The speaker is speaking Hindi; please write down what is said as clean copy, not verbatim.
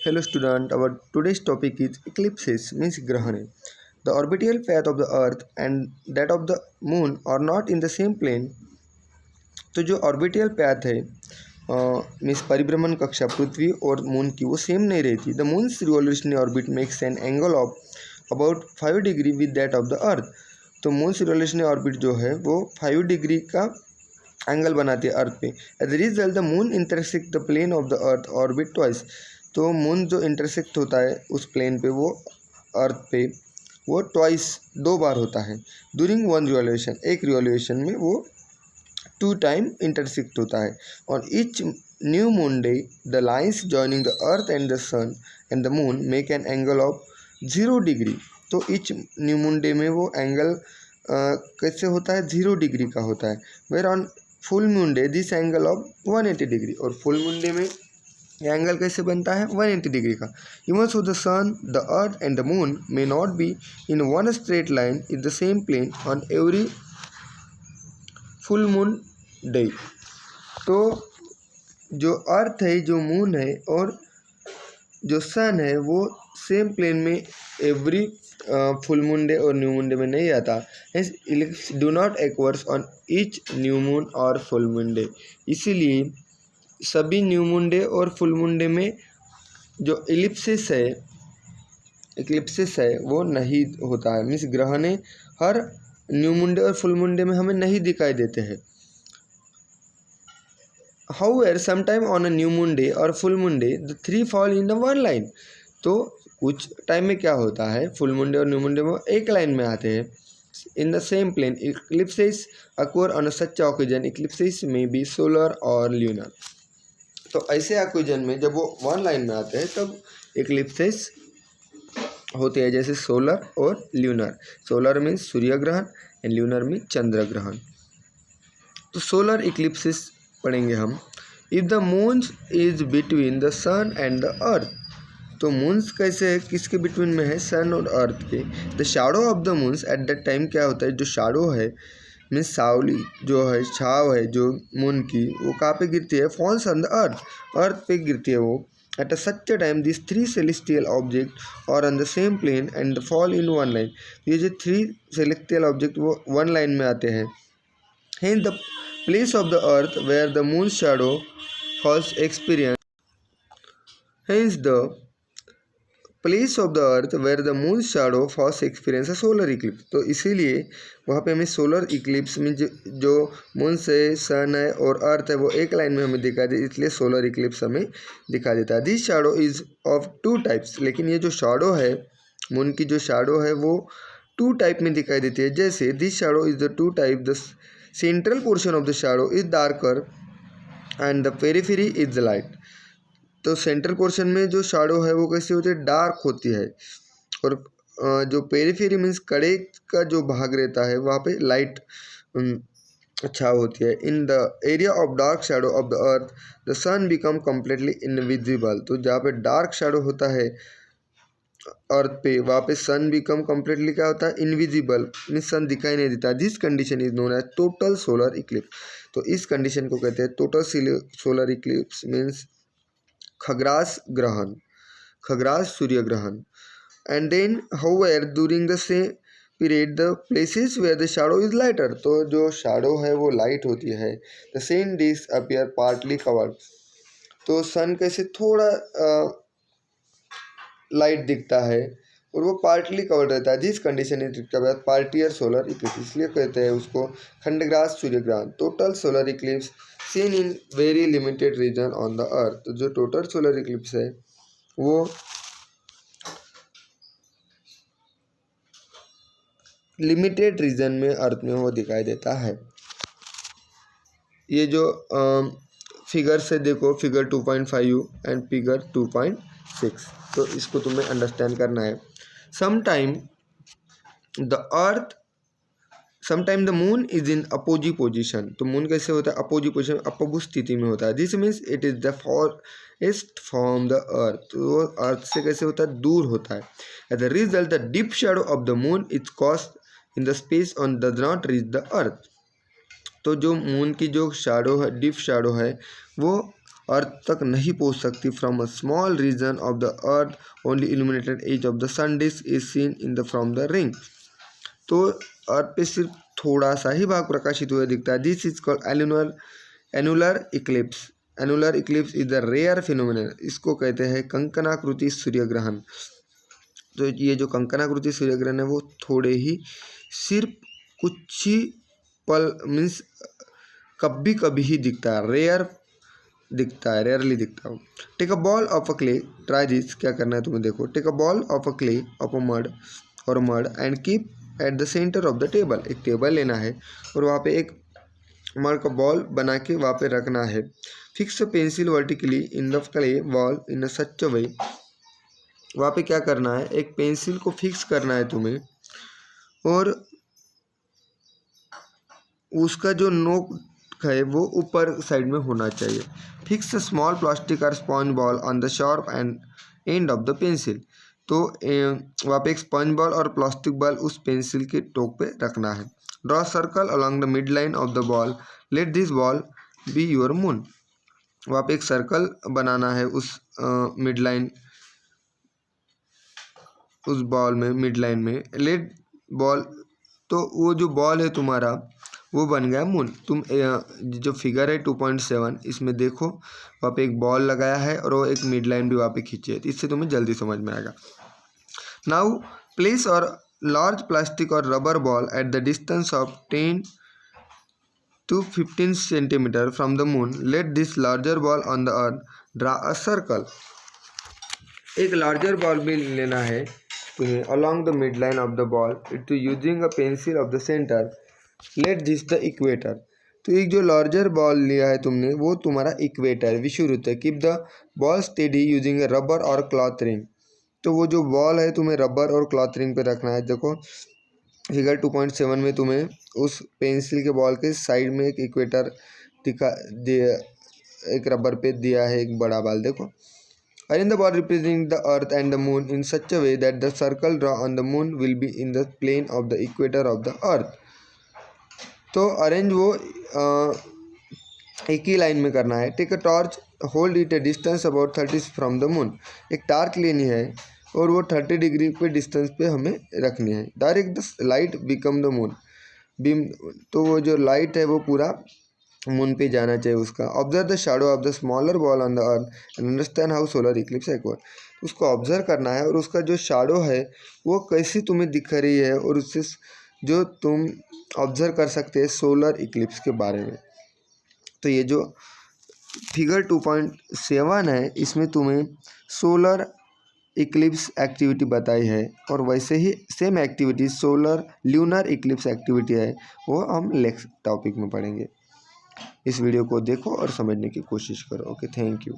Hello student, our today's topic is eclipses means grahane. The orbital path of the earth and that of the moon are not in the same plane. तो जो ऑर्बिटल पैथ है मीन्स परिभ्रमण कक्षा पृथ्वी और मून की वो सेम नहीं रहती. The moons revolutionary orbit makes an angle of about 5 degree with that of the earth. तो मून्स रिवोल्यूशनरी ऑर्बिट जो है वो 5 डिग्री का एंगल बनाती है अर्थ पे. As a result the moon intersect the plane of the earth orbit twice. तो मून जो इंटरसेक्ट होता है उस प्लेन पे वो अर्थ पे वो ट्वाइस 2 बार होता है. ड्यूरिंग वन रिवोल्यूशन, एक रिवोल्यूशन में वो 2 टाइम इंटरसेक्ट होता है. और each new moon day the lines joining the earth and the sun and the moon make an angle of 0 degree. तो ईच न्यू मून डे में वो एंगल कैसे होता है 0 डिग्री का होता है. Where on full moon day this angle of 180 degree. और फुल मून डे में एंगल कैसे बनता है 180 डिग्री का. Even so the sun the earth and the moon may not be in one straight line in the same plane on every full moon day. तो जो अर्थ है, जो मून है और जो सन है वो सेम प्लेन में एवरी फुल मून डे और न्यू मून डे में नहीं आता. Hence eclipse do not occurs on each new moon और फुल मून डे. इसीलिए सभी न्यू मून डे और फुल मून डे में जो इलिप्सिस है वो नहीं होता है. मीन्स ग्रहणे हर न्यू मून डे और फुल मून डे में हमें नहीं दिखाई देते हैं. However, sometime on a new moon day or full moon day, the three fall in the one line. तो कुछ टाइम में क्या होता है फुल मून डे और न्यू मून डे में एक लाइन में आते हैं in the same plane. Eclipses occur on such occasion. Eclipses में बी सोलर और ल्यूनर. तो ऐसे ऑकेजन में जब वो वन लाइन में आते हैं तब इक्लिप्सेस होते हैं, जैसे सोलर और ल्यूनर. सोलर में सूर्य ग्रहण एंड ल्यूनर में चंद्र ग्रहण. तो सोलर इक्लिप्सिस पढ़ेंगे हम. If the moons is between the sun and the earth. तो मून्स कैसे है, किसके बिटवीन में है, सन और अर्थ के. The shadow of the moons at that time क्या होता है, जो शैडो है मीन्स सावली जो है, छाव है जो मून की, वो कहाँ पे गिरती है, falls on the earth. Earth पे गिरती है वो. At a such time this 3 celestial object और on the same plane and fall in one line. ये जो 3 सेलेस्टियल ऑब्जेक्ट वो वन लाइन में आते हैं. Hence the place of the earth where the moon's shadow falls experience. Hence the place of the earth where the moon's shadow falls experience a solar eclipse. तो इसीलिए वहाँ पे हमें सोलर इक्लिप्स में जो मून से सन है और अर्थ है वो एक लाइन में हमें दिखाई दे, इसलिए सोलर इक्लिप्स हमें दिखाई देता है. This shadow is of 2 types. लेकिन ये जो शैडो है मून की, जो शैडो है वो 2 टाइप में दिखाई देती है. जैसे this shadow is the 2 type. The central portion of the shadow is darker and the periphery is the light. तो सेंट्रल पोर्शन में जो शैडो है वो कैसी होती है, डार्क होती है. और जो पेरिफेरी मीन्स कड़े का जो भाग रहता है वहाँ पे लाइट अच्छा होती है. In the area of dark shadow of the earth the sun become completely invisible. तो जहाँ पे डार्क शैडो होता है अर्थ पे वहाँ पे सन बिकम कम्प्लीटली क्या होता है, इनविजिबल. मीन्स सन दिखाई नहीं देता. This condition is known as total solar eclipse. तो इस कंडीशन को कहते हैं टोटल सोलर इक्लिप्स. मीन्स खग्रास ग्रहण, खग्रास सूर्य ग्रहण. And then however during the same period the places where the shadow is lighter. तो जो शैडो है वो लाइट होती है. The same disc appear partly covered. तो सन कैसे थोड़ा लाइट दिखता है और वो पार्टली कवर्ड रहता है. This condition is partial solar eclipse. इसलिए कहते हैं उसको खंडग्रास सूर्य ग्रहण. Total solar eclipse seen in very limited region on the earth. तो जो टोटल सोलर इक्लिप्स है वो लिमिटेड रीजन में अर्थ में वो दिखाई देता है. ये जो फिगर से देखो, फिगर 2.5 एंड फिगर 2.6. तो इसको तुम्हें अंडरस्टैंड करना है. Sometime the moon is in apogee position. तो मून कैसे होता है, अपोजी पोजिशन, अपभु स्थिति में होता है. This means it is the farthest from the earth. तो अर्थ से कैसे होता है, दूर होता है. As the result the deep shadow of the moon is cast in the space on does not reach the earth. तो जो मून की जो शैडो है, डीप शैडो है, वो अर्थ तक नहीं पहुंच सकती। From a small region of the earth only illuminated edge of the sun disc is seen in the from the ring. तो अर्थ पे सिर्फ थोड़ा सा ही भाग प्रकाशित हुआ दिखता है। This is called annular eclipse. Annular eclipse is the rare phenomenon. इसको कहते हैं कंकनाकृति सूर्य ग्रहण। तो ये जो कंकनाकृति सूर्य ग्रहण है वो थोड़े ही सिर्फ कुछ ही पल मीन्स कभी कभी ही दिखता है, रेयर दिखता है, रेयरली दिखता है। Take a ball of a clay, try this. क्या करना है तुम्हें, देखो। Take a ball of a clay of a mud और mud and keep at the centre of the table. एक टेबल लेना है और वहाँ पे एक मड का बॉल बना के वहाँ पे रखना है। Fix pencil vertically in the clay wall in a such way. वहाँ पे क्या करना है, एक पेंसिल को फिक्स करना है तुम्हें और उसका जो नोक है वो ऊपर साइड में होना चाहिए। फिक्स स्मॉल प्लास्टिक और sponge ball on the sharp and end of the pencil. तो वहाँ पे एक स्पंज बॉल और प्लास्टिक बॉल उस पेंसिल के टोक पे रखना है। Draw circle along the mid line of the ball, let this ball be your moon. वहाँ पे एक सर्कल बनाना है उस मिड लाइन, उस बॉल में, मिड लाइन में। लेट बॉल, तो वो जो बॉल है तुम्हारा वो बन गया मून। तुम जो फिगर है 2.7 इसमें देखो, वहाँ पे एक बॉल लगाया है और वो एक मिड लाइन भी वहाँ पे खींची है। इससे तुम्हें जल्दी समझ में आएगा। Now place or large plastic or rubber ball at the distance of 10 to 15 centimetre from the moon, let this larger ball on the earth draw a circle. एक लार्जर बॉल भी लेना है तुम्हें along the mid line of the ball to using a pencil of the centre, let this the equator. तो एक जो लार्जर बॉल लिया है तुमने वो तुम्हारा इक्वेटर, विषुवृत्त है। Keep the ball steady using A rubber और क्लॉथ रिंग। तो वो जो बॉल है तुम्हें रबर और क्लॉथ रिंग पे रखना है। देखो फिगर 2.7 में तुम्हें उस पेंसिल के बॉल के साइड में एक इक्वेटर दिखा दिया, एक रबर पे दिया है एक बड़ा बॉल। देखो, arrange the ball representing the earth and the moon in such a way that the circle drawn on the moon will be in the plane of the equator of the earth। तो अरेंज वो एक ही लाइन में करना है। Take a torch, hold it a distance about 30 from the moon. एक टार्च लेनी है और वो 30 डिग्री पे डिस्टेंस पे हमें रखनी है। Direct the light become the moon beam. तो वो जो लाइट है वो पूरा मून पे जाना चाहिए उसका। Observe the shadow of the smaller ball on the earth and understand how solar Eclipse एक्वर। उसको ऑब्जर्व करना है और उसका जो शैडो है वो कैसी तुम्हें दिख रही है और उससे जो तुम ऑब्जर्व कर सकते हैं सोलर इक्लिप्स के बारे में। तो ये जो फिगर 2.7 है इसमें तुम्हें सोलर इक्लिप्स एक्टिविटी बताई है और वैसे ही same activity solar lunar eclipse activity है वो हम नेक्स्ट टॉपिक में पढ़ेंगे। इस वीडियो को देखो और समझने की कोशिश करो। Okay, thank you.